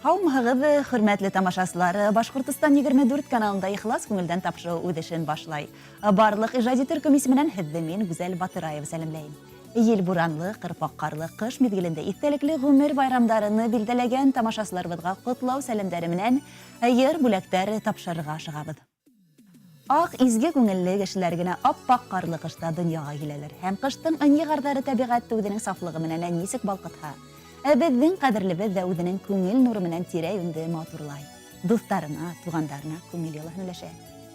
Һаумыһығыҙ, хөрмәтле тамашасылар, Башҡортостан 24 каналында ихлас күңелдән тапшырыу үҙешен башлай. Барлык ижади төркем исеменән һеҙҙе мин Гүзәл Батыраева сәлемләйем. Ел буранлы, ҡырпаҡ ҡарлы ҡыш миҙгелендә иҫтәлекле ғүмер байрамдарыны билдәләгән тамашасыларыбыҙға ҡотлау сәлемдәре менән йыр бүләктәр тапшырырға ашығабыҙ. Ақ изге күңелле кешеләр генә аппаҡ ҡарлы ҡышта донъяға киләләр. Һәм ҡыштың ынйығарҙары тәбиғәтте үҙенең сафлығы менән нисек балҡытһа, беҙҙең ҡәҙерлебеҙ ҙә үҙенең күңел нуры менән тирә-йүнде матурлай. Дуҫтарына, туғандарына күңел йылыһын өләшә.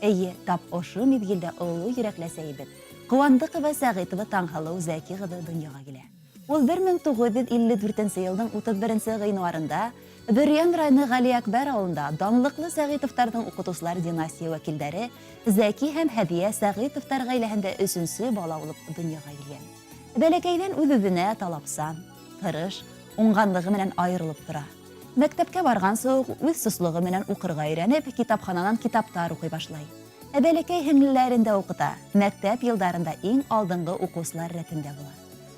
Эйе, тап ошо миҙгилдә оло йөрәкле әсәйебеҙ Ҡыуандыҡова Сәғитова Таңһылыу Зәки ҡыҙы донъяға килә. Ул 1954 йылдың 31 ғинуарында Бөрйән районы Ғәлиәкбәр ауылында данлыҡлы Сәғитовтарҙың уҡытыусылар династия вәкилдәре Зәки һәм Һәҙиә Сәғитовтар ғаиләһендә 3-нсе бала булып донъяға килгән. Бәләкәйҙән үҙ-үҙенә талапсан, тырыш, уңғанлығы менән айырылып тора. Мәктәпкә барған соң үҙ сослоғо менән уҡырға өйрәнеп, китапхананан китаптар уҡый башлай. Бәләкәй һеңлеләрен дә уҡыта, мәктәп йылдарында иң алдынғы уҡыусылар рәтендә була.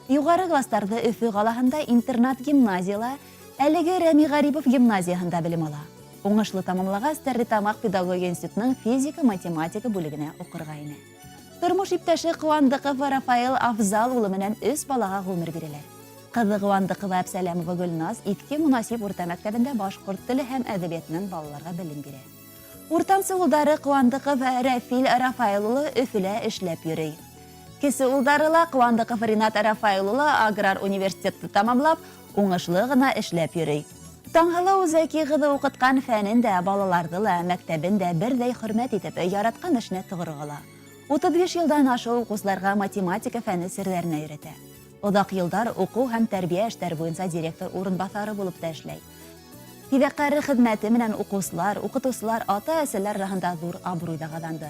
Юғары кластарҙы Өфө ҡалаһында интернат гимназияла, әлеге Рәми Ғарипов гимназияһында белем ала. Уңышлы тамамлағас, Стәрлетамаҡ педагогия институтының физика-математика бүлегенә уҡырға инә. Тормош иптәше Ҡыуандыҡов Рафаэл Афзал улы менән 3 балаға ғүмер бирәләр. Ҡыҙы Ҡыуандыҡова Әпсәләмова Гөлназ Иҫке Мунасип урта мәктәбендә башҡорт теле һәм әҙәбиәтенән балаларға белем бирә. Уртансы улдары Ҡыуандыҡов Рәфил Рафаэл улы Өфөлә эшләп йөрөй. Кесе улдары ла Ҡыуандыҡов Ринат Рафаэл улы Аграр университетты тамамлап, уңышлы ғына эшләп йөрөй. Таңһылыу Зәки ҡыҙы уҡытҡан фәнен дә, балаларҙы ла, мәктәбен дә берҙәй хөрмәт итеп, яратҡан эшенә тоғролоғала. 35 йылдан ашыу уҡыусыларға математика фәне серҙәренә өйрәтә. Оҙаҡ йылдар уҡыу һәм тәрбиә эштәр буйынса директор урынбаҫары булып та эшләй. Фиҙаҡәре хеҙмәте менән уҡыусылар, уҡытыусылар, ата-әсәләр араһында ҙур абруйҙа ҡаҙанды.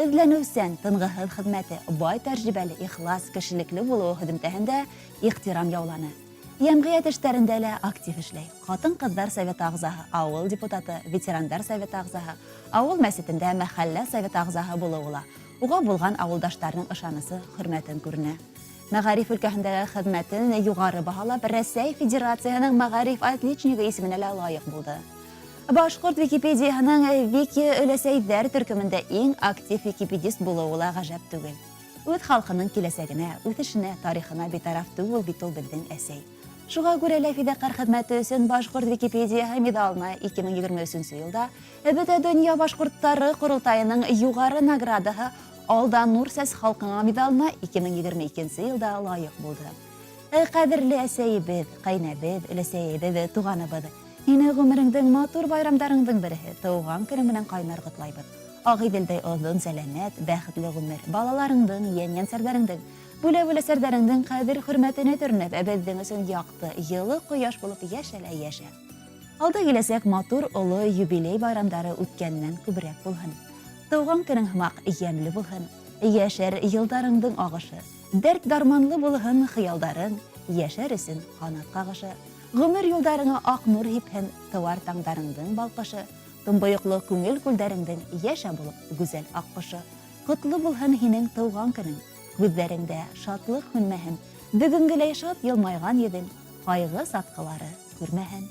Эҙләнеүсән, тынғыһыҙ хеҙмәте, бай тәжрибәле, ихлас, кешелекле булыуы һөҙөмтәһендә ихтирам яуланы. Йәмғиәт эштәрендә лә актив эшләй. Ҡатын-ҡыҙҙар советы ағзаһы, ауыл депутаты, ветерандар советы ағзаһы, ауыл мәсетендә мәхәллә советы ағзаһы булыуы ла. Уға булған ауылдаштарының ышанысы, хөрмәтен күренә. Мәғариф өлкәһендәге хеҙмәтен юғары баһалап, Рәсәй Федерацияһының мәғариф отличнигы исеменә лә лайыҡ булды. Башҡорт Википедияһының Вики өләсәйҙәр төркөмөндә иң актив википедист булыуы ла ғәжәп түгел. Үҙ халҡының киләсәгенә, үҫешенә, тарихына битараф түгел бит ул беҙҙең әсәй. Шуға күрә лә фиҙаҡәр хеҙмәте өсөн Башҡорт Википедияһы медалына 2023 йылда Бөтә донъя башҡорттары ҡоролтайының юғары наградаһы Алдан Нур сәс халҡыңа медалына 2022 йылда лайыҡ булды. Ҡәҙерле әсәйебеҙ, ҡәйнәбеҙ, өләсәйебеҙ, туғаныбыҙ, һине ғүмереңдең матур байрамдарыңдың береһе тыуған көнөң менән ҡайнар ҡотлайбыҙ. Ағиҙелдәй оҙон сәләмәт, бәхетле ғүмер, балаларыңдың, йән-йәнсәрҙәреңдең, бүлә-бүләсәрҙәреңдең ҡәҙер-хөрмәтенә төрөнөп, беҙҙең өсөн яҡты, йылы ҡояш булып йәшәлә йәшә. Алда киләсәк матур оло юбилей байрамдары үткәненән күберәк булһын. Тыуған көнөң һымаҡ йәмле булһын, йәшәр йылдарыңдың ағышы, дәрт дарманлы булһын хыялдарың, йәшәр өсөн ҡанат ҡағышы, ғүмер юлдарыңа аҡ нур һипһен, тыуар таңдарыңдың балҡышы, томбойоҡло күңел күлдәреңдең йәшә булып гүзәл аҡҡошо, ҡотло булһын һинең тыуған көнөң, күҙҙәреңдә шатлыҡ һүнмәһен, бөгөнгөләй шат йылмайған йөҙөң, ҡайғы сатҡылары күрмәһен.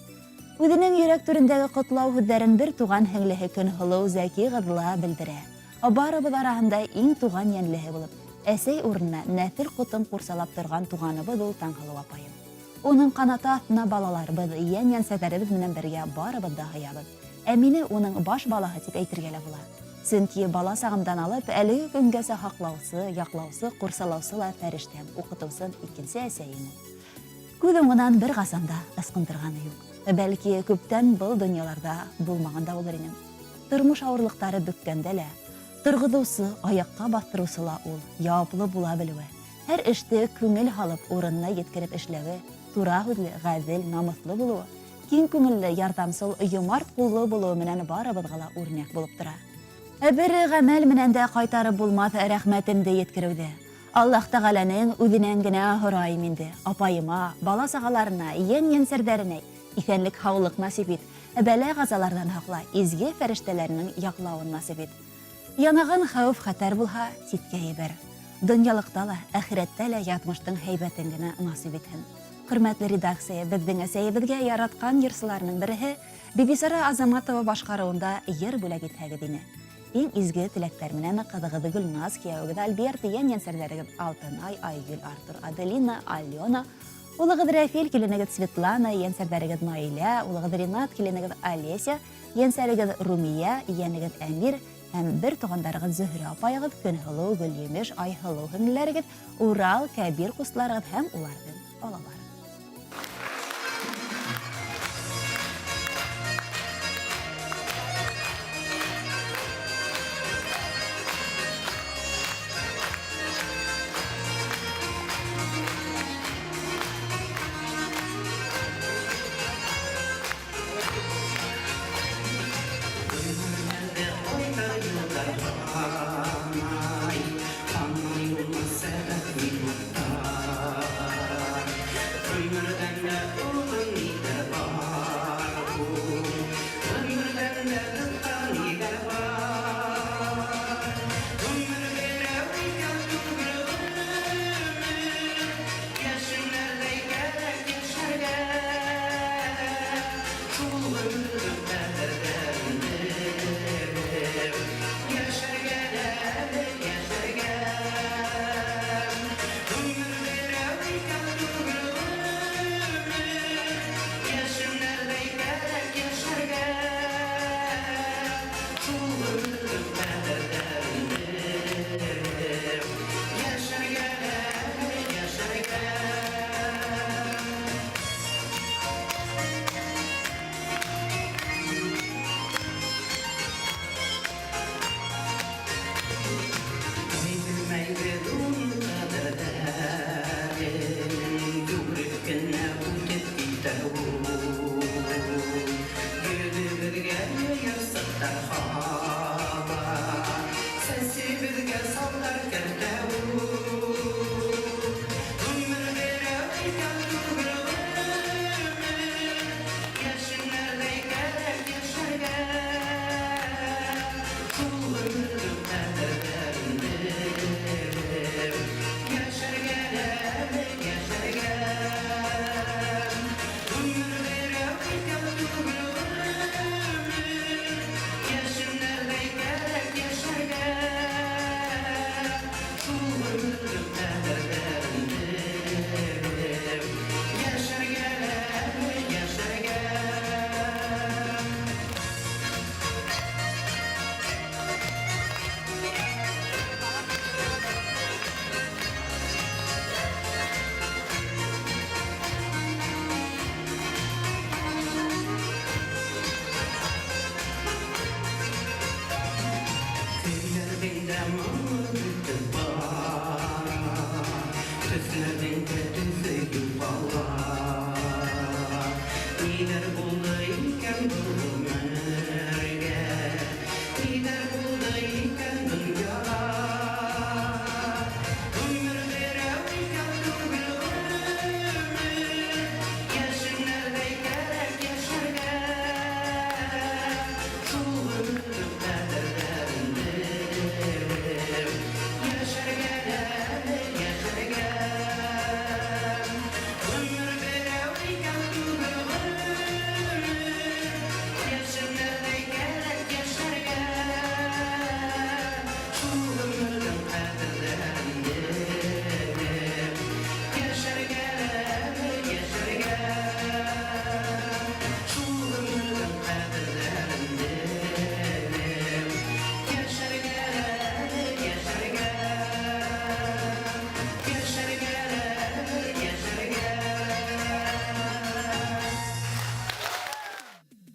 Үҙенең йөрәк түрендәге ҡотлау һүҙҙәрен бер туған һеңлеһе Көнһылыу Зәки ҡыҙла белдерә. Барыбыҙ араһында иң туған йәнлеһе булып, әсәй урынына нәҫел ҡотон ҡурсалап торған туғаныбыҙ ул Таңһылыу апайым. Уның ҡанаты аҫтына балаларыбыҙ, йән-йәнсәҙәребеҙ менән бергә барыбыҙ да һыябыҙ. Ә мине уның баш балаһы тип әйтергә лә була. Сөнки бала сағымдан алып, әлеге көнгәсә һаҡлаусы, яҡлаусы, ҡурсалаусы ла фәрештәм, уҡытыусын икенсе әсәйем. Күҙ уңынан бер ҡасан да ысҡындырғаны юҡ. Бәлки, күптән был донъяларда булмағанда булыр инем. Тормош ауырлыҡтары бөккәндә лә, торғоҙоусы, аяҡҡа баҫтырыусы ла ул, яуаплы була белеүе. Һәр эште күңел һалып, урынына еткереп эшләүе, тура һүҙле, ғәҙел, намыҫлы булыуы, киң күңелле, ярҙамсыл, йомарт ҡуллы булыуы менән барыбыҙға ла үрнәк булып тора. Бер ғәмәл менән дә ҡайтарып булмаҫ рәхмәтемде еткереүҙе. Аллаһ Тәғәләнең үҙенән генә һорайым инде. Апайыма, бала сағаларына, йән-йәнсәрҙәренә иҫәнлек, һаулыҡ насип ит, бәлә-ғазаларҙан һаҡла, изге фәрештәләренең яҡлауын насип ит. Янаған хәүеф-хәтәр булһа, ситкә ебәр. Донъялыҡта ла, әхирәттә лә яҙмыштың һәйбәтен генә насип итһен. Хөрмәтле редакция, беҙҙең әсәйебеҙгә яратҡан йырсыларының береһе Бибисара Азаматова башкаруында ер бүләк итһәгедине. Иң изге теләктәр менән кыдыгыды Гөлназ, киявегед Альберт, янсәрләрегез Алтынай, Айгөл, Артур, Аделина, Алена, улыгыз Рафиль, киленегез Светлана, янсәрләрегез Наиля, улыгыз Ринат, киленегез Олеся, янсәрегез Румия, янегез Әмир, һәм бер тугандарыгыз Зөһрә апайыгыз, Көнһылу, Гөлйемеш, Айһылу һеңлеләрегез, Урал, Кәбир кусларыгыз һәм уларның алалары.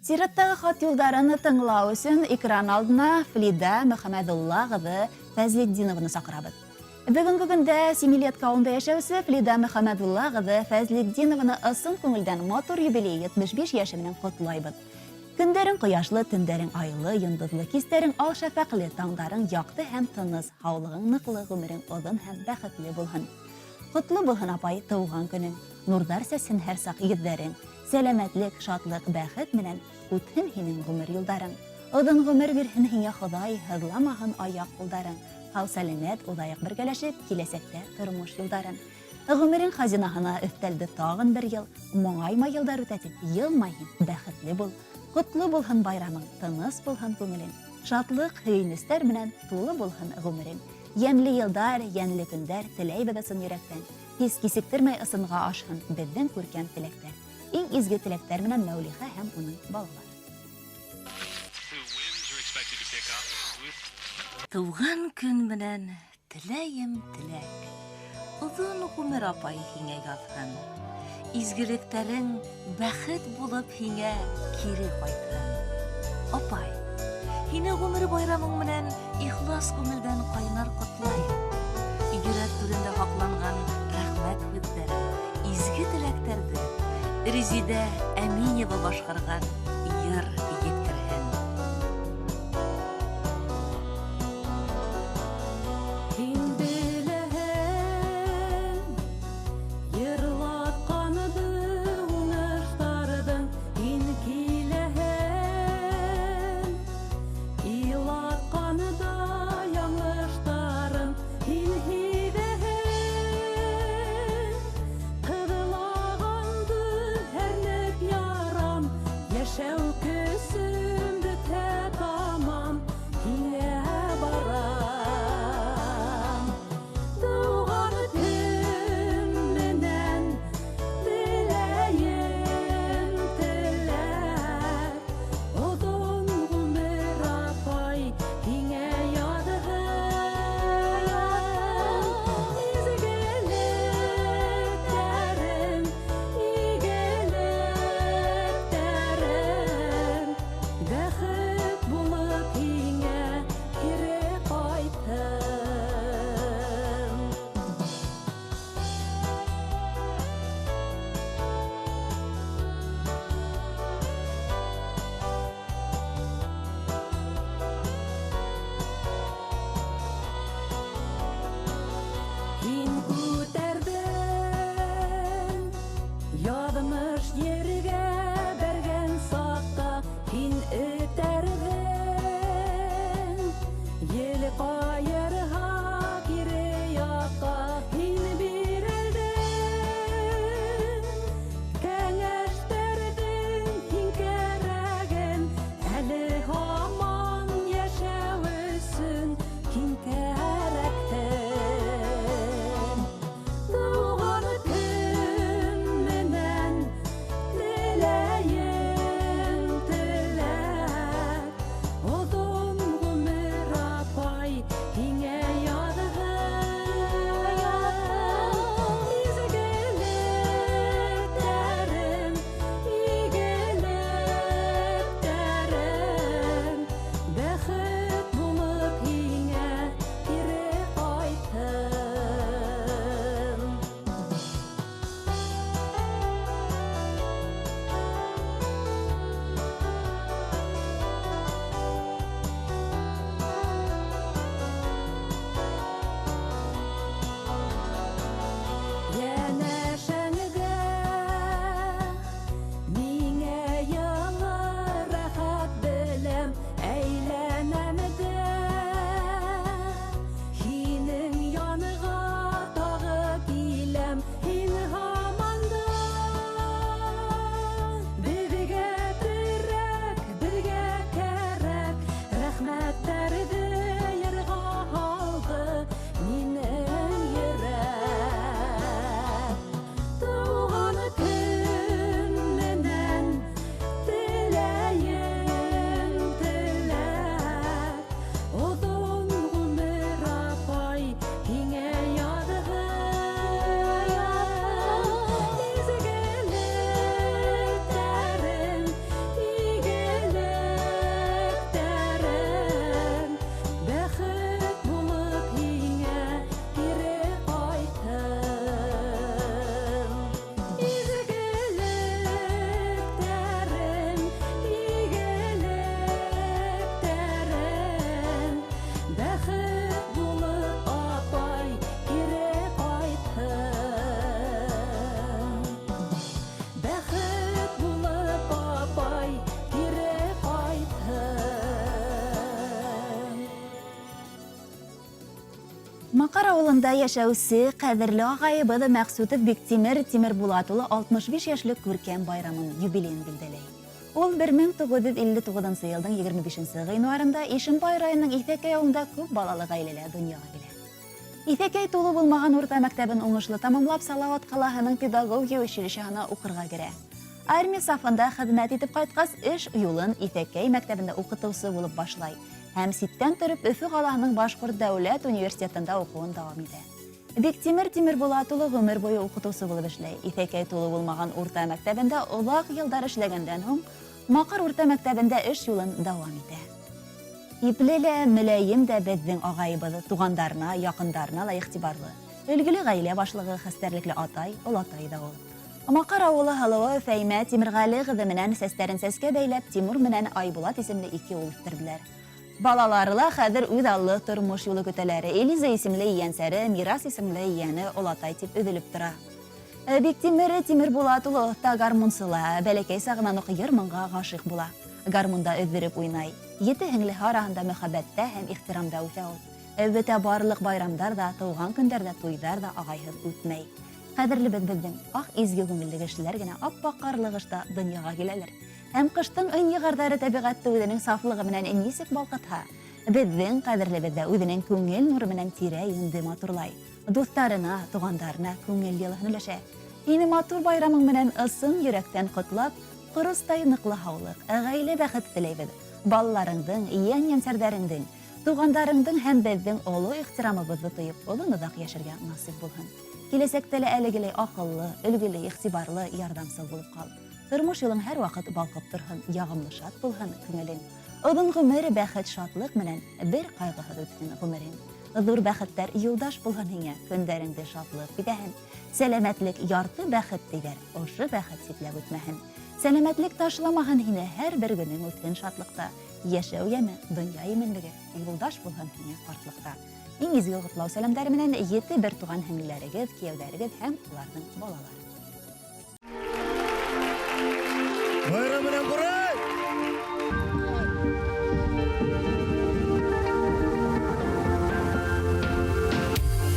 Сираттагы хат юлдарын тыңлау өчен экран алдына Флида Мөхәммәдулла кызы Фәзлетдиновны сакырабыз. Бүгенге көндә Семилетка авылында яшәүче Флида Мөхәммәдулла кызы Фәзлетдиновны ысын күңелдән матур юбилей 75 яше менән котлайбыз. Көндәрен кояшлы, төндәрен айлы, йондызлы, кистәрен ал шәфәкле, таңдарың якты һәм тыныс, һаулыгың ныклы, гомерең озын һәм бәхетле булһын. Котлы булһын апай тууган көнең, нурдар сәсен һәр сак йөҙҙәрең, сәләмәтлек, шатлык, бәхет менән үтһен һинең гомер юлдарың. Оҙон гомер бирһен һиңә Хоҙай, һыҙламаһын аяҡ ҡулдарың. Һау сәләмәт, уҙайыҡ бергәләшеп, киләсәктә тормош юлдарын. Гомерең хазинаһына өҫтәлде тағын бер йыл, моңайма йылдар үтәтеп, йылмай һин, бәхетле бул. Құтлы булһын байрамың, тыныс булһын күңелең. Шатлык, һөйнестәр белән тулы булһын гомерең. Ямлы елдар, янлы көндәр теләйбез ысын йөрәктән. Хис кисектермәй ысынга ашһын безнең күркәм теләктәр. Иң изге теләктәр белән Мәүлиха һәм уның балалары. Туган көн белән теләем теләк. Узын гомер апай һиңә язган. Изгелектерең бәхет булып һиңә кире кайтсын. Апай, һине гомер байрамың белән ихлас күңелдән кайнар котлайм. Йөрәк түрендә хакланган рәхмәт хүтләре, изге теләктәрде Резидә Әминева башкарган йыр еткерһен. Макар авылында яшәүсе кадерле агайыбыз Мәксүтов Бектимер Тимер Булат улы 65 яшьлек күркәм байрамын юбилейын билдәләй. Ул 1959 елның 25 гыйнварында Ишембай районының Исәкәй авылында күп балалы гаиләләр дөньяга килә. Исәкәй тулы булмаган урта мәктәбен уңышлы тамамлап, Салават калаһының педагогия училищеһына укырга керә. Армия сафында хезмәт итеп кайткач, эш юлын Исәкәй мәктәбендә укытучы булып башлай һәм ситтән торып Өфө калаһының Башкорт дәүләт университетында укуын дәвам итә. Биктимер Тимербулат улы гомер буе укытучы булып эшләй. Исәкәй тулы булмаган урта мәктәбендә озак еллар эшләгәндән соң, Макар урта мәктәбендә эш юлын дәвам итә. Иплеле, мөләйим дә безнең агайыбыз, тугандарына, якындарына ла игътибарлы. Өлгеле гаилә башлыгы, хәстәрлекле атай, олатай да ул. Макар авылы халыгы Фәймә Тимергали кызы менән сәстәрен сәскә бәйләп, Тимур менән Айбулат исемле ике ул үстерделәр. Балалары ла хәзер үз аллы тормыш юлы көтәләре. Элиза исемле ияnsәре, Мирас исемле ияне олатай дип өҙөлөп тора. Биктимер Тимербулат улы та гармунсыла, бәләкәй сагыннан ук йыр-моңга гашыйк була. Гармунда өҙҙөрөп уйнай. 7 һеңле араһында мөхәббәттә һәм ихтирамда үтә ул. Бөтә барлык байрамдар да, тыуган көндәрдә, туйдар да агайһыҙ үтмәй. Ҡәҙерлебеҙ бездең ах изге күңелле кешеләр генә ап-аҡ ҡарлығышта донъяға киләләр. Һәм ҡыштың ын-йығарҙары тәбиғәтте үҙенең сафлығы менән нисек балҡытһа, беҙҙең ҡәҙерлебеҙ дә үҙенең күңел нуры менән тирә-йүнде матурлай. Дуҫтарына, туғандарына күңел йылыһын өләшә. Һине матур байрамың менән ысын йөрәктән ҡотлап, ҡоростай ныҡлы һаулыҡ, ғаилә бәхете теләйбеҙ. Балаларыңдың, ейән-ейәнсәрҙәреңдең, туғандарыңдың һәм беҙҙең оло ихтирамыбыҙҙы тойоп, оҙон-оҙаҡ йәшәргә насип булһын. Киләсәктә лә әлегеләй аҡыллы, өлгөлө, иғтибарлы, ярҙамсыл булып ҡал. Тормош юлың һәр ваҡыт балҡып торһон, яғымлы шат булһын күңелең. Оҙон ғүмер бәхет, шатлыҡ менән бер ҡайғыһыҙ үтһен ғүмерең. Ҙур бәхеттәр юлдаш булһын һиңә, көндәреңде шатлыҡ битәһен. Сәләмәтлек ярты бәхет тиҙәр, ошо бәхет ситләп үтмәһен. Сәләмәтлек ташламаһын һине, һәр бер көнөң үтһен шатлыҡта. Йәшәү йәме, донъя именлеге, юлдаш булһын һиңә ҡартлыҡта. Иң изге ҡотлау сәләмдәре менән 7 бер туған һеңлеләрегеҙ, кейәүҙәрегеҙ һәм уларҙың балалары. Байрам менән ҡурай!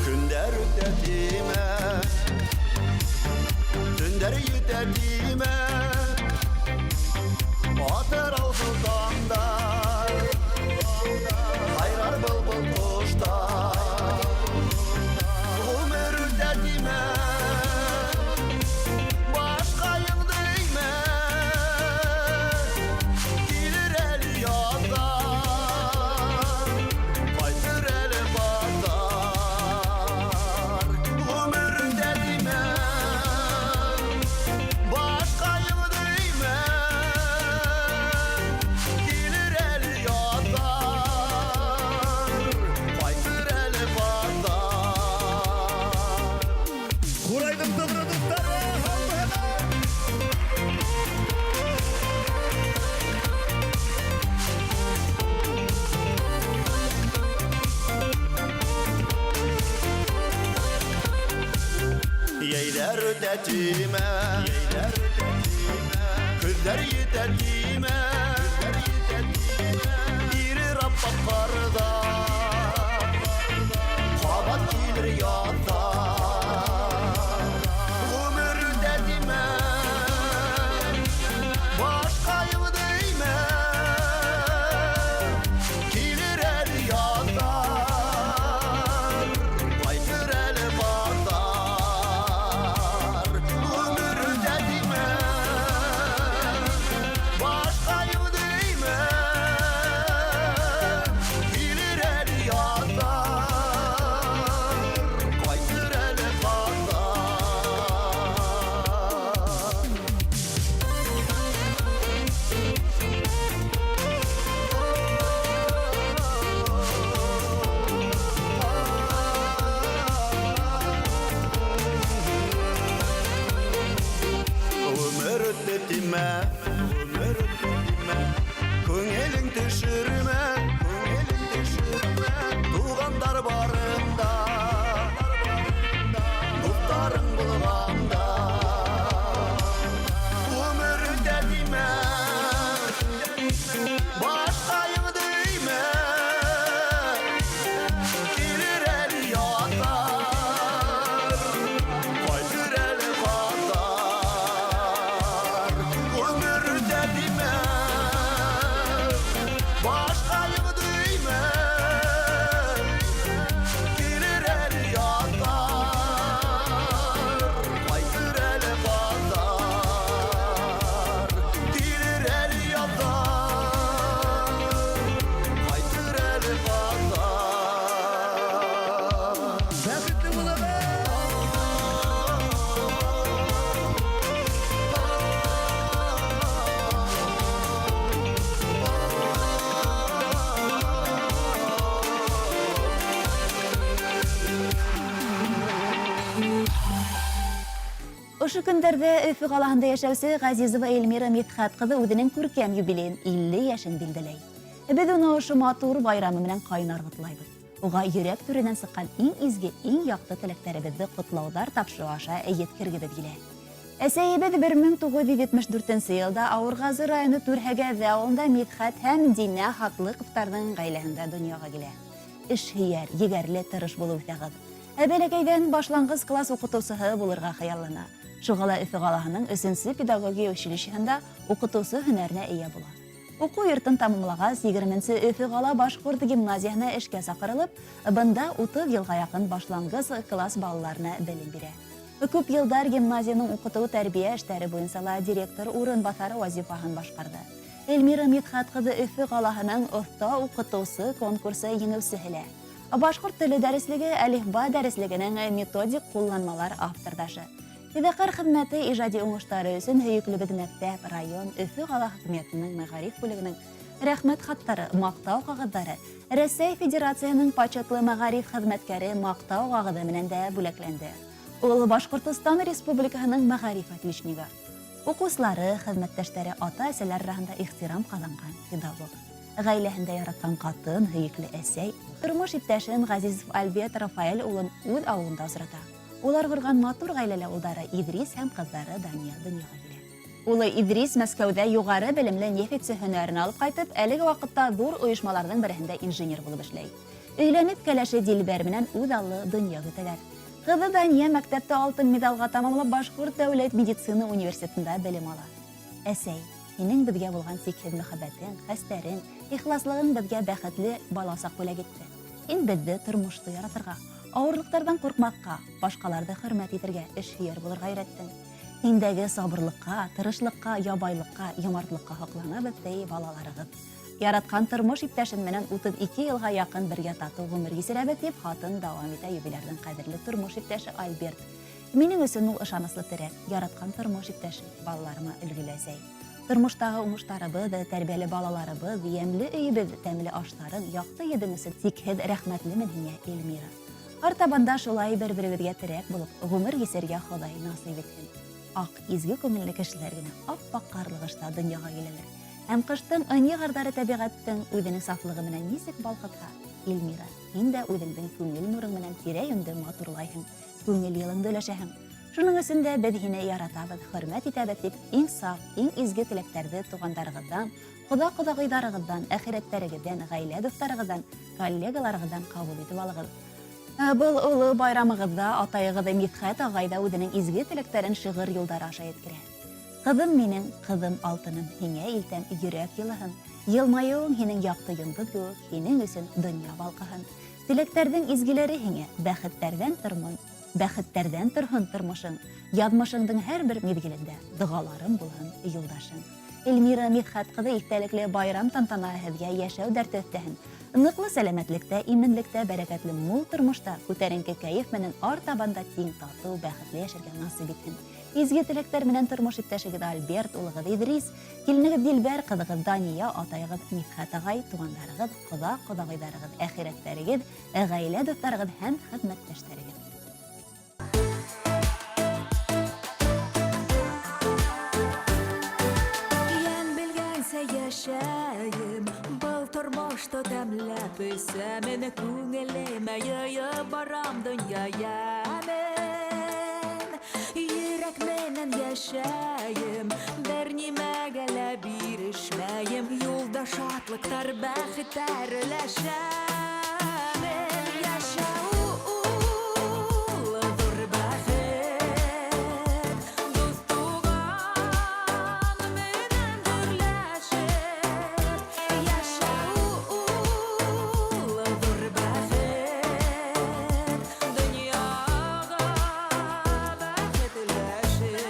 Көндәр үтә тимә, төндәр етә тимә, атыр алсылтанда, ҡайрар был ҡоштар. Ғүмер үтә тимә, башҡа йыңды еймә, килер әле ятҡа, ҡайтыр әле баҙар. Ғүмер үтә тимә, башҡа йыңды еймә, килер әле ятҡа, ҡайтыр әле баҙар. Ҡурайҙың тоғро дуҫтары, Йәйләр үтә тимә, көҙҙәр етә тимә, ирер аппаҡ ҡарҙа, ҡабат килер ятҡа. Ғүмер үтә тимә, башҡа йыңды еймә, килер әле ятҡа, ҡайтыр әле баҙар. Ғүмер үтә тимә, башҡа йыңды бәхетле булабыз. Ошо көндәрдә Өфө калаһында яшәүче Газизова Эльмира Мидхәт кызы үзенең күркәм юбилеен 50 яшен билдәләй. Без уны ошо матур байрамы белән кайнар котлайбыз. Уга йөрәк түреннән сыккан иң изге, иң якты теләкләребезне котлаулар тапшыру аша yetkirgibез килә. Әсәебез 1974 елда Авыргазы районы Түрһәгәҙе авылында Мидхәт һәм Динә Хатлыковтарның гаиләһендә дөньяга килә. Эшһөяр, егәрле, тырыш булып үҫә. Бәләкәйдән башлангыч класс укытыусыһы булырга хыяллана. Шуңа Өфө калаһының 3-нче педагогия училищеһында укытыусы һөнәренә ия була. Уку йортын тамамлагач 20-нче Өфө кала башкорт гимназиясына эшкә сакырылып, бында 30 елга якын башлангыч класс балаларына белем бирә. Күп елдар гимназияның укыту тәрбия эшләре буенча директор урынбасары вазифаһын башкарды. Эльмира Мидхәт кызы Өфө калаһының оста укытусы конкурсы еңеүчеһе. Башкорт теле дәреслеге әлифба дәреслегенең методик кулланмалар автордашы. Фидакар хезмәте иҗади уңышлары өчен һөйүклебез мәктәп, район, Өфө кала хакимиятенең мәгариф бүлегенең рәхмәт хаттары, мактау кагыҙҙары, Рәсәй Федерацияның почетлы мәгариф хезмәткәре мактау кагыҙы менән дә бүләкләнде. Ул Башкортостан Республикаһының мәгариф отличнигы. Укучылары, хезмәттәштәре, ата-әсәләр арасында ихтирам казанган педагог. Гаиләһендә яраткан катын, һөйүкле әсәй, тормыш иптәшен Газизов Альберт Рафаэль улын үҙ авылында осрата. Улар курган матур гаиләле улдары Идрис һәм кызлары Дания дөньяга килә. Улы Идрис Мәскәүдә югары белемле нефтьче һөнәрен алып кайтып, әлеге вакытта зур оешмаларның берендә инженер булып эшләй. Өйләнеп кәләше Дилбәр менән үҙ аллы дөнья көтәләр. Кызы Дания мәктәптә алтын медалга тамамлап Башкорт дәүләт медицина университетында белем ала. Әсәй, һинең безгә булган сикһеҙ мөхәббәтең, хәстәрең, ихласлыгың безгә бәхетле баласак бүләк итте. Һин безне тормышты яратырга, авырлыктардан куркмакка, башкаларҙы хөрмәт итергә, эшһөяр булырга өйрәттең. Һиндәге сабырлыкка, тырышлыкка, ябайлыкка, ямартлыкка хакланабыҙ, ди балаларығыҙ. Яраткан тормыш иптәшем менән 32 елга якын бергә тату гомер кисерәбеҙ, дип хатын дауам итә юбилярҙың ҡәҙерле тормош иптәше Альберт. Минең өсөн ул ышаныслы терәк, яраткан тормош иптәше, балаларыма өлгөлө әсәй. Тормыштагы уңыштарыбыҙ, тәрбиәле балаларыбыҙ, йәмле өйөбөҙ, тәмле аштарың, яҡты йөҙөң өсөн сикһеҙ рәхмәтлемен һиңә, Эльмира. Артабанда шулай бер-беребеҙгә терәк булып, ғүмер кисергә Хоҙай насип итһен. Аҡ, изге күңелле кешеләр генә ап-аҡ ҡарлығышта донъяға киләләр. Һәм ҡыштың ынйы ҡарҙары тәбиғәттең үҙенең сафлығы менән нисек балҡытһа, Эльмира, һин дә үҙеңдең күңел нурың менән тирә-йүнде матурлайһың, күңел йылыңды өләшәһең. Шуның өсөн дә беҙ һине яратабыҙ, хөрмәт итәбеҙ дип, иң саф, иң изге теләктәрҙе туғандарығыҙҙан, ҡоҙа-ҡоҙағыйҙарығыҙҙан, әхирәттәрегеҙҙән, ғаилә дуҫтарығыҙҙан, коллегаларығыҙҙан ҡабул итеп алығыҙ. Был оло байрамығыҙҙа атайығыҙ Мидхәт ағай да үҙенең изге теләктәрен шиғыр юлдары аша еткерә. Ҡыҙым минең, ҡыҙым алтыным, һиңә илтәм йөрәк йылыһын, йылмайыуың һинең яҡты йондоҙ кеүек, һинең өсөн донъя балҡыһын. Теләктәрҙең изгеләре һиңә, бәхеттәрҙән торһон тормошың, яҙмышыңдың һәр бер миҙгелендә доғаларым булһын юлдашың. Эльмира Мидхәт ҡыҙы иҫтәлекле байрам тантанаһы һеҙгә йәшәү дәрте өҫтәһен. Ныҡлы сәләмәтлектә, именлектә, бәрәкәтле мул тормошта, күтәренке кәйеф менән артабанда тиң татыу, бәхетле йәшәргә насип итһен. Изге теләктәр менән тормош иптәшегеҙ Альберт, улығыҙ Идрис, киленегеҙ Дилбәр, ҡыҙығыҙ Дания, атайығыҙ Мидхәт ағай, туғандарығыҙ, ҡоҙа-ҡоҙағыйҙарығыҙ, әхирәттәрегеҙ, ғаилә дуҫтарығыҙ һәм хеҙмәттәштәрегеҙ. Йәшәйем, был тормошто тәмләп үсәмен, күңелемә йыйып барам донъя йәмен. Йөрәк менән йәшәйем, бер нимәгә лә бирешмәйем, юлда шатлыктар, бәхеттәр өләшәмен. Йәшәү ҙур бәхет, дуҫ туған менән дөрләшеп. Йәшәү ҙур бәхет, донъяға бәхет өләшеп.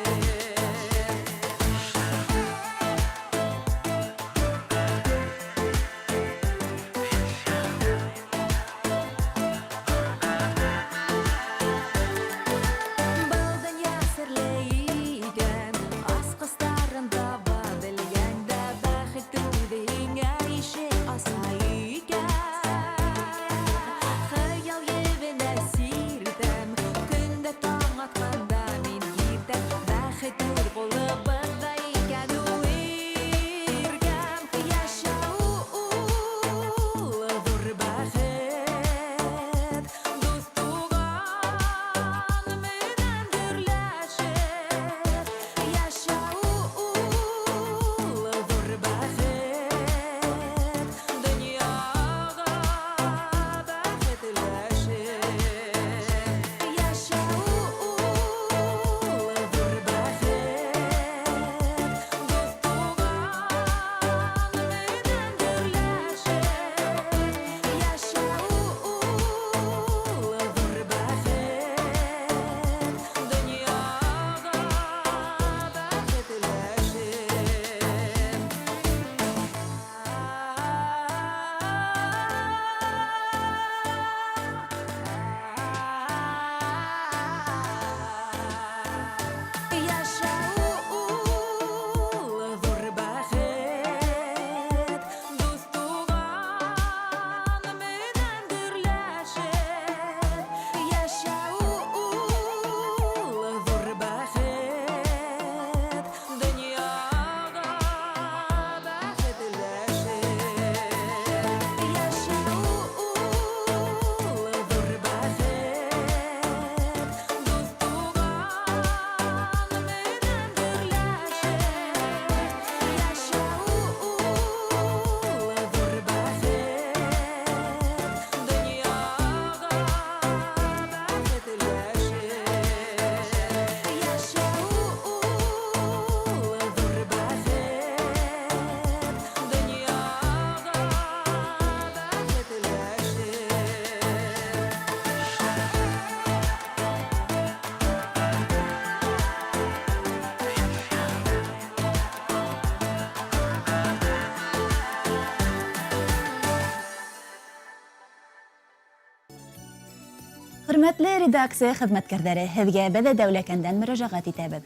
Hürmetli redaksiya xizmatkardары, һезгә беҙ дәүләкәндән мөрәҗәғәт итәбеҙ.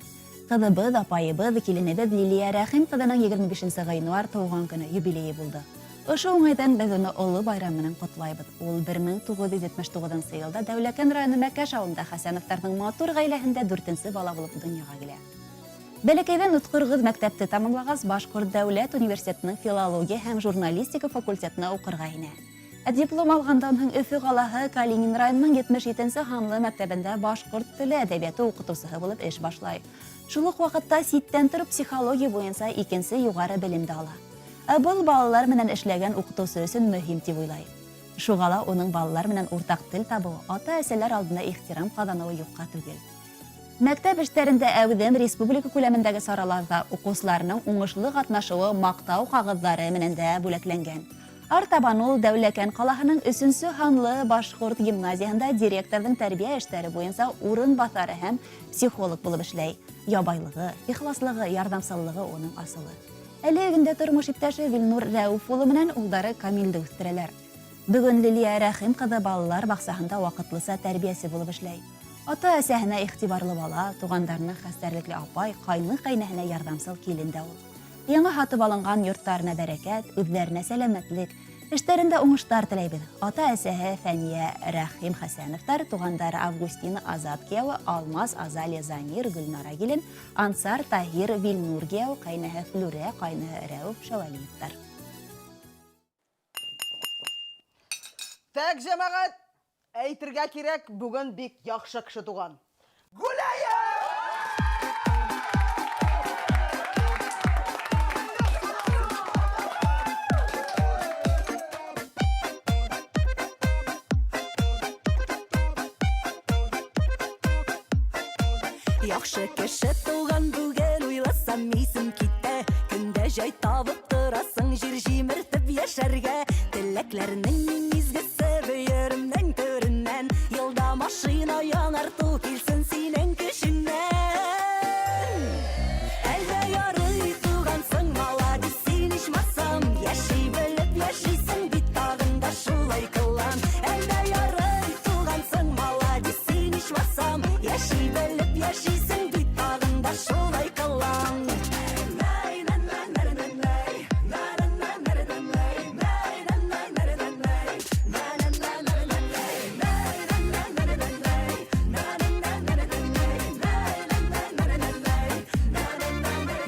Ҡыҙыбыҙ, апайыбыҙ, киленебеҙ Лилия Рәхим ҡыҙының 25-нче ғинуар тыуған көне юбилейы булды. Ошо уңайдан беҙ уны оло байрам менән ҡотлайбыҙ. Ул 1979 елда Дәүләкән районы Мәкәш ауылында Хәсәновтарҙың матур ғаиләһендә 4-нче бала булып донъяға килә. Бәләкәйҙән отҡорғыҙ мәктәпте тамамлағас, Башҡорт дәүләт университетының филология һәм журналистика факультетына уҡырға инә. Диплом алғандан һуң Өфө ҡалаһы Калинин районының 77-нче һанлы мәктәбендә башҡорт теле әҙәбиәте уҡытыусыһы булып эш башлай. Шул уҡ ваҡытта ситтән тороп психология буйынса 2-нче юғары белемде ала. Был балалар менән эшләгән уҡытыусы өсөн мөһим тип уйлай. Шуға ла уның балалар менән уртаҡ тел табыуы, ата-әсәләр алдында ихтирам ҡаҙаныуы юҡҡа түгел. Мәктәп эштәрендә әүҙем республика күләмендәге сараларҙа уҡыусыларының уңышлы ҡатнашыуы маҡтау ҡағыҙҙары менән дә бүләкләнгән. Артабан ул Дәүләкән ҡалаһының 3-нче һанлы башҡорт гимназияһында директорҙың тәрбиә эштәре буйынса урын баҫары һәм психолог булып эшләй. Ябайлығы, ихласлығы, ярҙамсыллығы уның асылы. Әле гендә тормош иптәше Вилнур Рәүф улы менән улдары Камилде үҫтерәләр. Бөгөн Лилия Рәхим ҡыҙы балалар баҡсаһында ваҡытлыса тәрбиәсе булып эшләй. Ата-әсәһенә иғтибарлы бала, туғандарына хәстәрлекле апай, ҡайны-ҡәйнәһенә ярҙамсыл килен дә ул. Яңы һатып алынған йорттарына бәрәкәт, үҙҙәренә сәләмәтлек, эштәрендә уңыштар теләйбеҙ. Ата-әсәһе Фәния Рәхим Хәсәновтар, туғандары Августина Азат кейәүе, Алмаз Азалия Замир, Гөлнара Гилен, Ансар Таһир Вилнур кейәү, ҡайнәһе Флүрә, ҡайнәһе Рәүф Шәүәлиевтар. Тәк җәмәғәт, әйтергә кирәк, бүген бик яҡшы кеше туған. Гүләйә! Яҡшы кеше туған бүген уйласам исем китә. Көндә җай табып торасың җир җимертеп йәшәргә. Теләкләрнең низгесе бөйөрөмнән төрөннән. Йылда машина яңарту килсен синең көшөннән. Әлдә ярый тугансың, маладис, син ичмасам. Яши белеп яшисең бит тагында шулай кылам. Әлдә ярый тугансың, маладис, син ичмасам. Яши белеп яшисең бит тагында шулай кылам.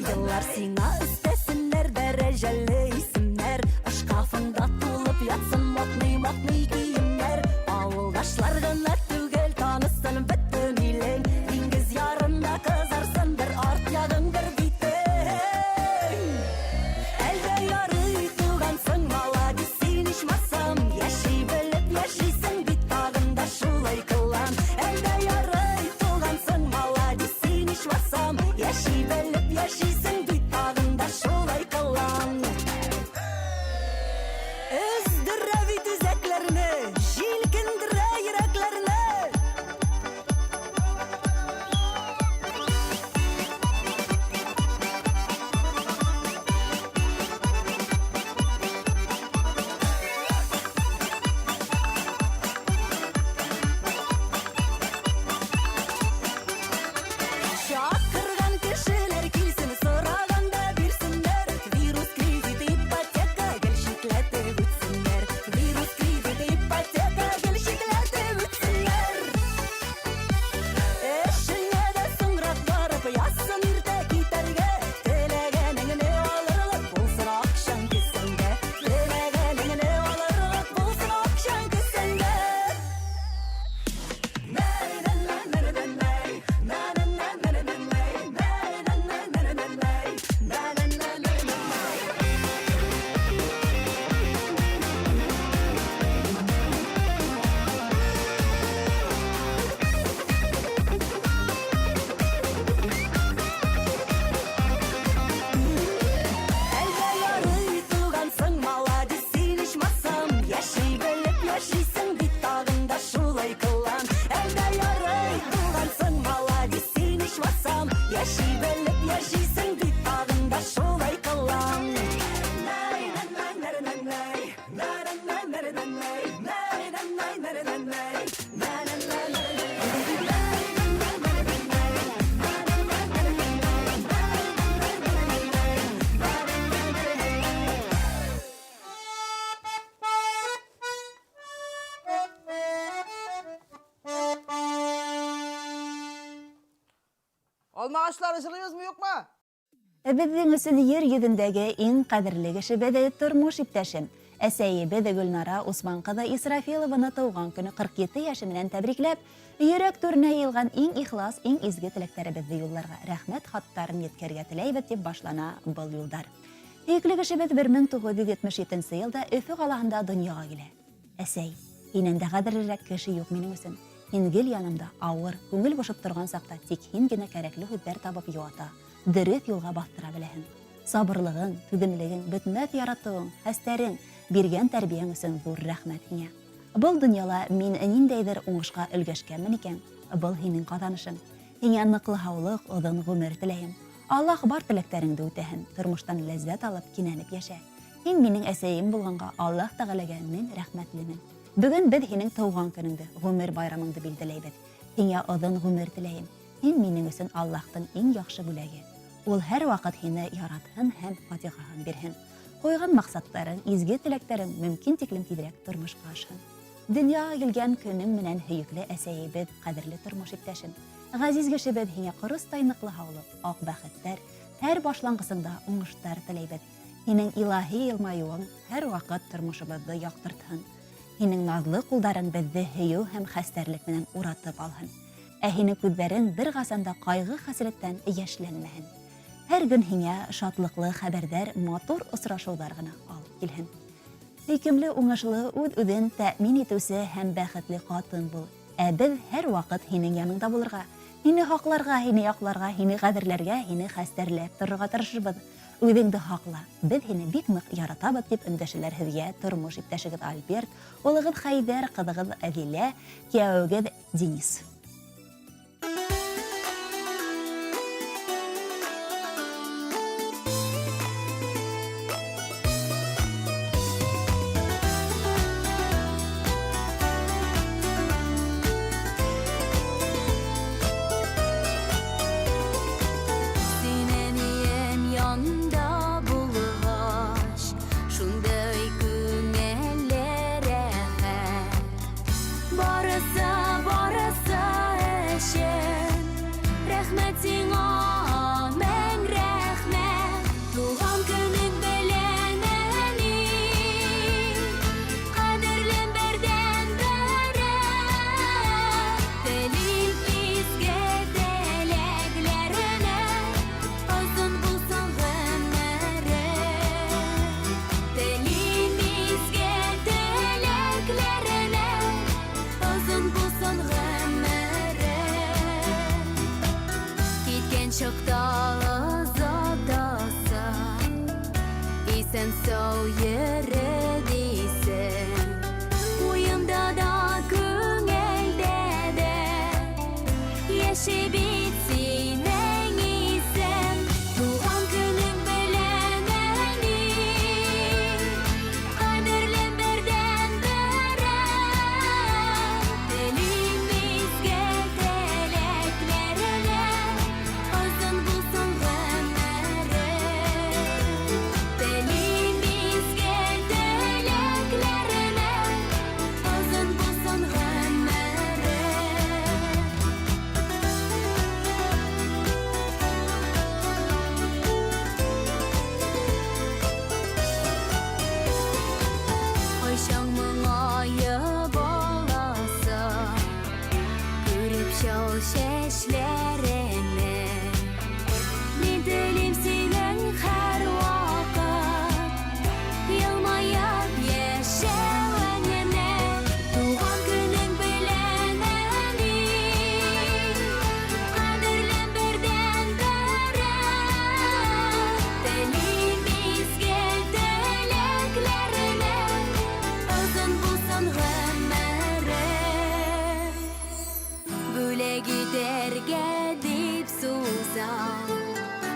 Йыллар сиңа өстәсеннәр дәрәҗәле исемнәр. Шкафыңда тулып ятсын модный киемнәр. Авылдашлар гына түгел, танысын бөтөн илең. Диңгез ярында кызарсын бер арт ягың бер битең. Әлдә ярый тугансың, маладис, син ичмасам. Яши белеп яшисең бит тагында шулай кылам. Әлдә ярый тугансың, маладис, син ичмасам. Яши белеп яшисең бит тагында шулай кылам. Өздөрә бит үзәкләрне, җилкендерә йөрәкләрне. Чакырган кешеләр килсен, сораганда бирсеннәр. Вирус, кредит, ипотека, гел шикләтеп үтсеннәр. Вирус, кредит, ипотека, гел шикләтеп үтсеннәр. Эшеңә дә соңрак барып язсын иртә китәргә. Теләгәнеңне алырлык булсын акчаң кисәңдә. Теләгәнеңне алырлык булсын акчаң кисәңдә. Әлдә ярый тугансың, маладис, син ичмасам. Яши белеп яшисең бит тагында шулай кылам. Әлдә ярый тугансың, маладис, син ичмасам. Яши белеп яшисең бит тагында шулай кылам. Alma ağaçları ışılıyoruz mu yok mu? Біздің үшін ер едіндегі ең қадірлі кіші тұрмыш иптәшім. Әсәйебе Гүлнара Усман кызы Исрафилованы туган көне 47 яшы менән тәбрикләп, йөрәк түренә йыелган иң ихлас, иң изге теләкләребезне юлларга рәхмәт хаттарын yetkәргә теләйбез дип башлана был юлдар. Сөйкле кешебез 1977 елда Өфө каласында дөньяга килә. Әсәй, һиннән дә кадерлерәк кеше юк минем өчен. Һин гел янымда авыр, күңел бошып торган сакта тик һин генә кәрәкле һүзләр табып юата, дөрес юлга бастыра беләһең. Сабырлыгың, түгенлегең, бөтмәт яратуың, хәстәрең, биргән тәрбияң өчен зур рәхмәт һиңа. Был дөньяла мин ниндәйдер уңышка өлгәшкәнмен икән, был һинең казанышың. Һиңа ныклы һаулык, озын гомер теләйем. Аллаһ бар теләкләреңде үтәһен, тормыштан ләззәт алып, кинәнеп яшә. Һин минең әсәем булганга Аллаһ Тәгаләгә мин рәхмәтлемен. Бүген без һинең туган көнеңдә, гомер байрамыңды билгеләйбез. Һиңа озын гомер теләйем. Һин минең өчен Аллаһтың иң яхшы бүләге. Ул һәр вакыт һине яратһын һәм фатихаһын бирһен. Койган максатларың, изге теләкләрең мөмкин тиклем тизрәк тормышка ашһын. Дөньяга килгән көнең менән һөекле әсәебез, кадерле тормыш иптәшем. Газиз кешебез һиңа кырыстай ныклы һаулык, ак бәхеттәр, һәр башлангысында уңыштар теләйбез. Һинең илаһи елмаюың һәр вакыт тормышыбызды яктыртһын. Һинең назлы кулдарың безне һөю һәм хәстәрлек менән уратып алһын. Ә һинең күзләрең бер гасанда кайгы хәсрәттән яшьләнмәһен. Һәр көн һиңа шатлыклы хәбәрдар, матур очрашулар гына алып килһен. Сөйкемле, уңышлы, үз-үзен тәэмин итүче һәм бәхетле хатын бул. Ә без һәр вакыт һинең яныңда булырга, һине хакларга, һине якларга, һине кадерләргә, һине хәстәрләп торырга тырышабыз. Үзеңде хакла. Без һине бик нык яратабыз дип өндәшәләр һезгә тормыш иптәшегез Альберт, улыгыз Хайдар, кызыгыз Әдилә, кияүгез Денис.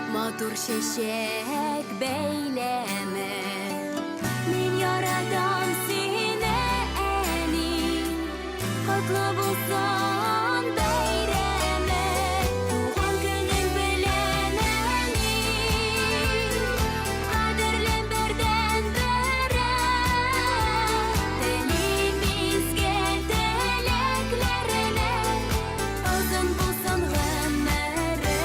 Матур шешек бәйләме, мин яратам сине әни, хаклы булсын бәйрәме, туган көнең белән әни, кадерлем бердән бере, телим изге теләкләренә, озын булсын гомере.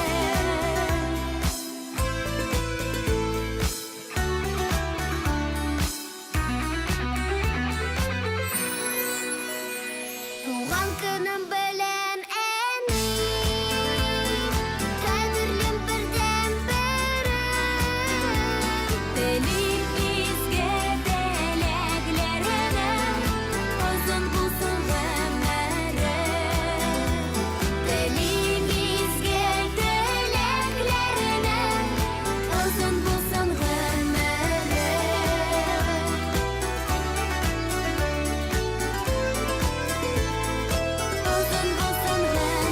Туган көнем белән әни, кадерлем бердән берем. Телим изге теләкләренә, озын булсын гомерем. Телим изге теләкләренә, озын булсын гомерем. Озын булсын гомерем.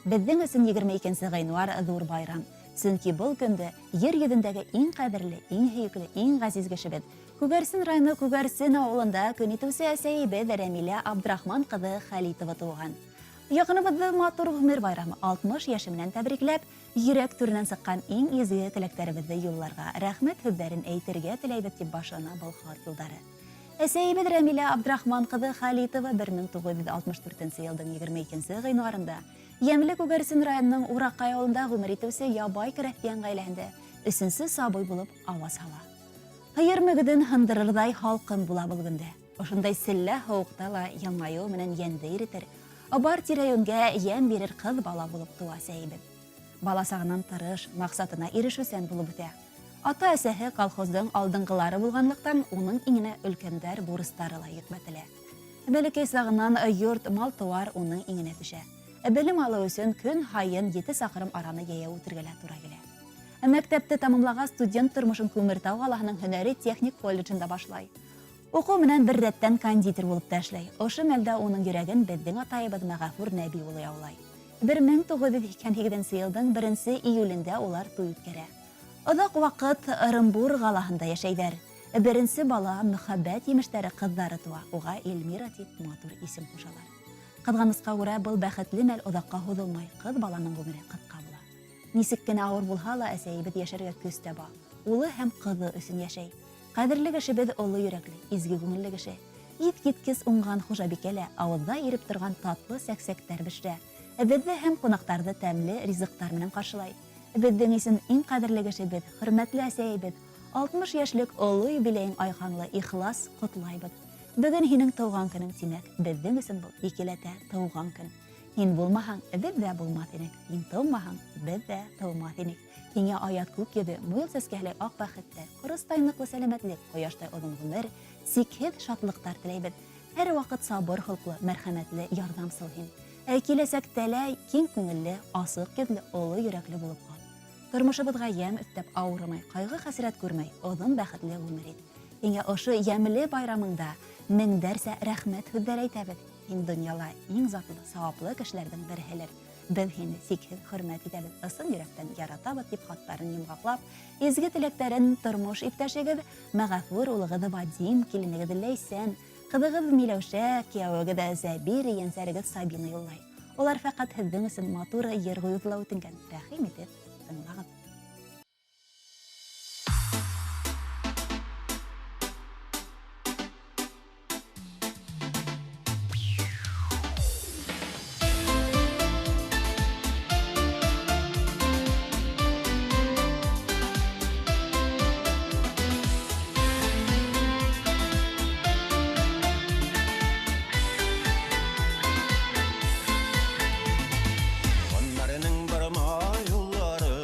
Безнең өчен 22 гыйнвар зур байрам. Чөнки бу көндә йер йөзендәге иң кадерле, иң һөйкеле, иң газиз кешебез Күгәрсен районы Күгәрсен авылында көн итүче әсәйбез Рәмилә Абдрахман кызы Халитова туган. Якыныбызны матур гомер байрамы 60 яшы белән тәбрикләп, йөрәк түреннән сыккан иң изге теләкләребезне юлларга рәхмәт сүзләрен әйтергә теләйбез дип башына был хат юлдары. Әсәйбез Рәмилә Абдрахман кызы Халитова 1964 елның 22 гыйнварында Ямлы Күгәрсен районының Уракай авылында гомер итүче ябай крәстиян гаиләһендә 3нче сабый булып аваз ала. Хыйыр мөгеден хындырырдай халкым була булганда, ошондай силлә һавыкта ла яңаю менән янды иретер, абар тирәюнгә ян бирер кыз бала булып туа сәйбез. Бала сагыннан тырыш, максатына ирешүсән булып үтә. Ата-әсәһе колхоздың алдынгылары булганлыктан, уның иңенә өлкәндәр бурыстары ла йөкмәтелә. Бәләкәй сагыннан йорт, мал-туар уның иңенә төшә. Белем алу өчен көн хайын 7 сакрым араны яя үтергәлә туры килә. Мәктәпте тамамлаган студент тормышын Күмертау қаласының һөнәри техник колледжында башлай. Уку менән бер рәттән кондитер булып та эшләй. Ошо мәлдә уның йөрәген безнең атайыбыз Мәгафур Нәби улы яулай. 1982 елның 1 июлендә улар туй үткәрә. Оҙаҡ ваҡыт Ырымбур қалаһында йәшәйҙәр. Беренсе бала мөхәббәт емештәре ҡыҙҙары туа. Уға Эльмира тип матур исем ҡушалар. Ҡыҙғанысҡа күрә был бәхетле мәл оҙаҡҡа һуҙылмай, ҡыҙ баланың ғүмере ҡыҫҡа була. Нисек кенә ауыр булһа ла әсәйебеҙ йәшәргә көс таба. Улы һәм ҡыҙы өсөн йәшәй. Ҡәҙерле кешебеҙ оло йөрәкле, изге күңелле кеше. Иҫ-киткес уңған хужабикә лә ауыҙҙа иреп торған татлы сәксәктәр бешерә. Беҙҙе һәм ҡунаҡтарҙы тәмле ризыҡтар менән ҡаршылай. Беҙҙең өсөн иң ҡәҙерле кешебеҙ, хөрмәтле әсәйебеҙ, 60 йәшлек оло юбилейың айханлы ихлас ҡотлайбыҙ. Бөгөн һинең тыуған көнөң, тимәк, беҙҙең өсөн был икеләтә тыуған көн. Һин булмаһаң, беҙ ҙә булмаҫ инек. Һин тыумаһаң, беҙ ҙә тыумаҫ инек. Һиңә аят күк йөҙө, муйыл сәскәһле аҡ бәхеттәр, ҡоростай ныҡлы сәләмәтлек, ҡояштай оҙон ғүмер, сикһеҙ шатлыҡтар теләйбеҙ. Һәр ваҡыт сабыр холҡлы, мәрхәмәтле, ярҙамсыл һин. Киләсәктә лә киң күңелле, асыҡ йөҙлө, оло йөрәкле булып ҡал. Тормошыбыҙға йәм өҫтәп ауырымай, ҡайғы-хәсрәт күрмәй, оҙон бәхетле ғүмер ит. Һиңә ошо йәмле байрамыңда меңдәрсә рәхмәт һүҙҙәр әйтәбеҙ. Һин донъяла иң затлы, сауаплы кешеләрҙең береһелер. Беҙ һине сикһеҙ хөрмәт итәбеҙ, ысын йөрәктән яратабыҙ дип хаттарын йомғаҡлап, изге теләктәрен тормош иптәшегеҙ Мәғәфүр улығыҙ Вадим, киленегеҙ Ләйсән, ҡыҙығыҙ Миләүшә, кейәүегеҙ Зәбир, ейәнсәрегеҙ Сабина юллай. Улар фәҡәт һеҙҙең өсөн матур йыр ғүҙлау үтенгән. Рәхим итеп тыңлағыҙ. Ғүмәренең бір майыллары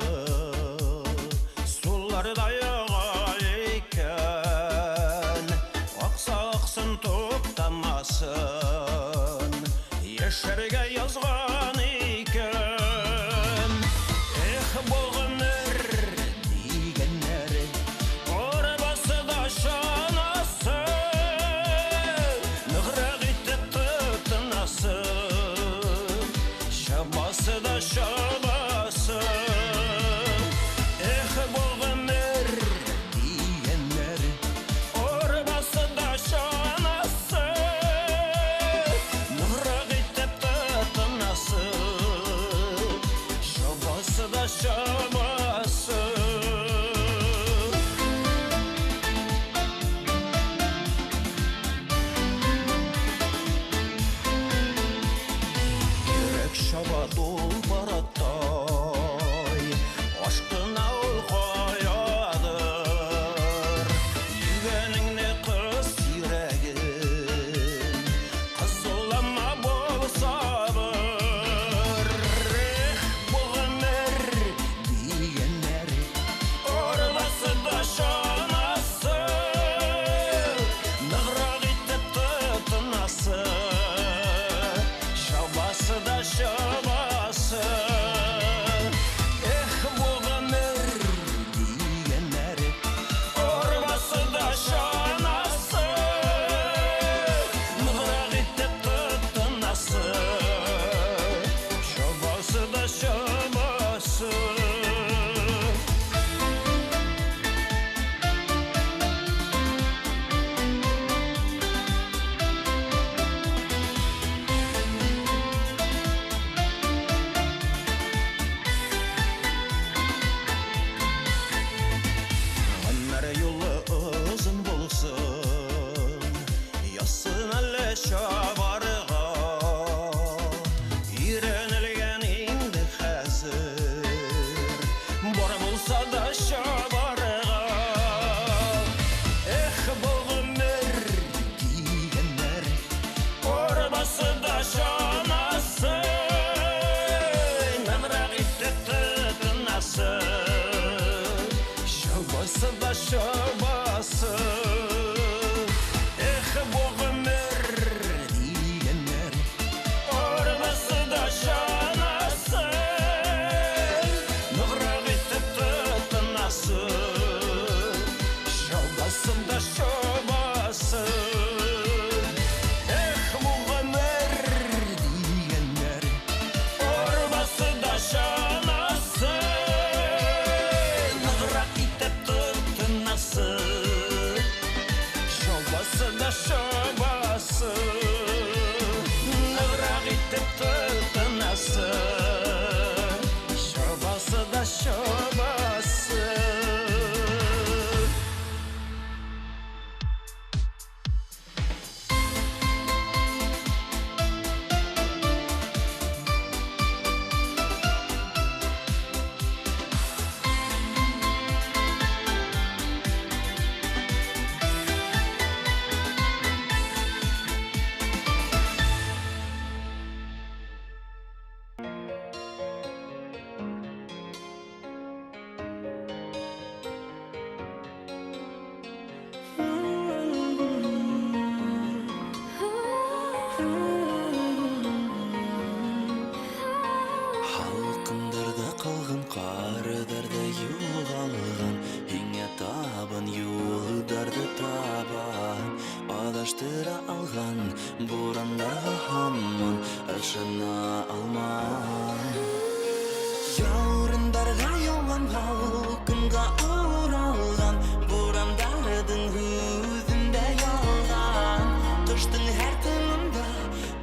Аңдаштыра алған бурандарға хаммын ышына алман. Яурындарға яуған халқымға оралған бурандардың өзінде ялған. Қыштың әр тыңында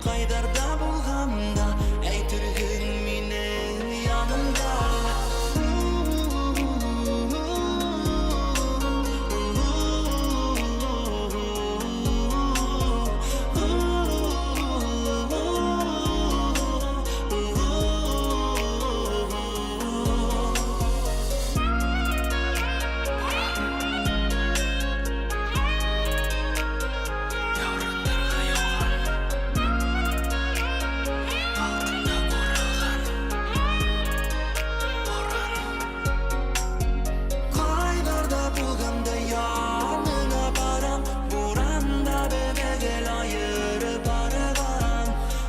қайдарда болғанда әйтіргін менің янымда. Қайдарда болғанда яныңа барам, буранда бебегел айырып барған.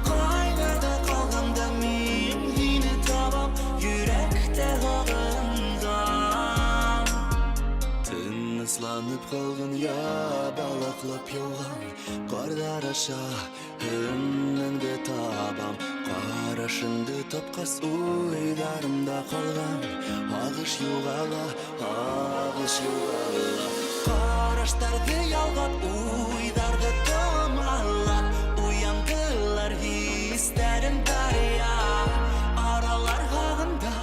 Қайдарда қалғанда мен сені табам, жүректе қағынған. Тынысланып қалған я балақлап яуған қардар аша үніңді табам. Қарашыңды тапқас ойларымда қалған ағыш юғала, ағыш юғала. Қараштарды ялғап, ойдарды томалап, уяндылар хистәрім дария. Аралар қағында,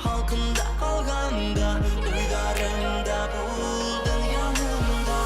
халқында қалғанда, ойдарымда болдың янымда.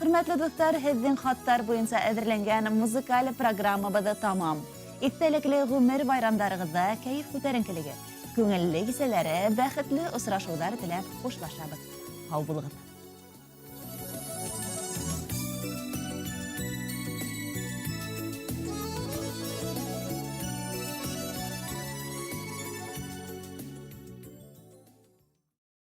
Hürmetli dostlar, sizin xatlar boyunca әзірленген музыкаль программабызы tamam. İttelikli gümür bayramlarınızda keyif көтәренкелеге, көңіллі киселәре, бәхетле ұсырашулар тіләп қошлашабыз. Хау булығыз.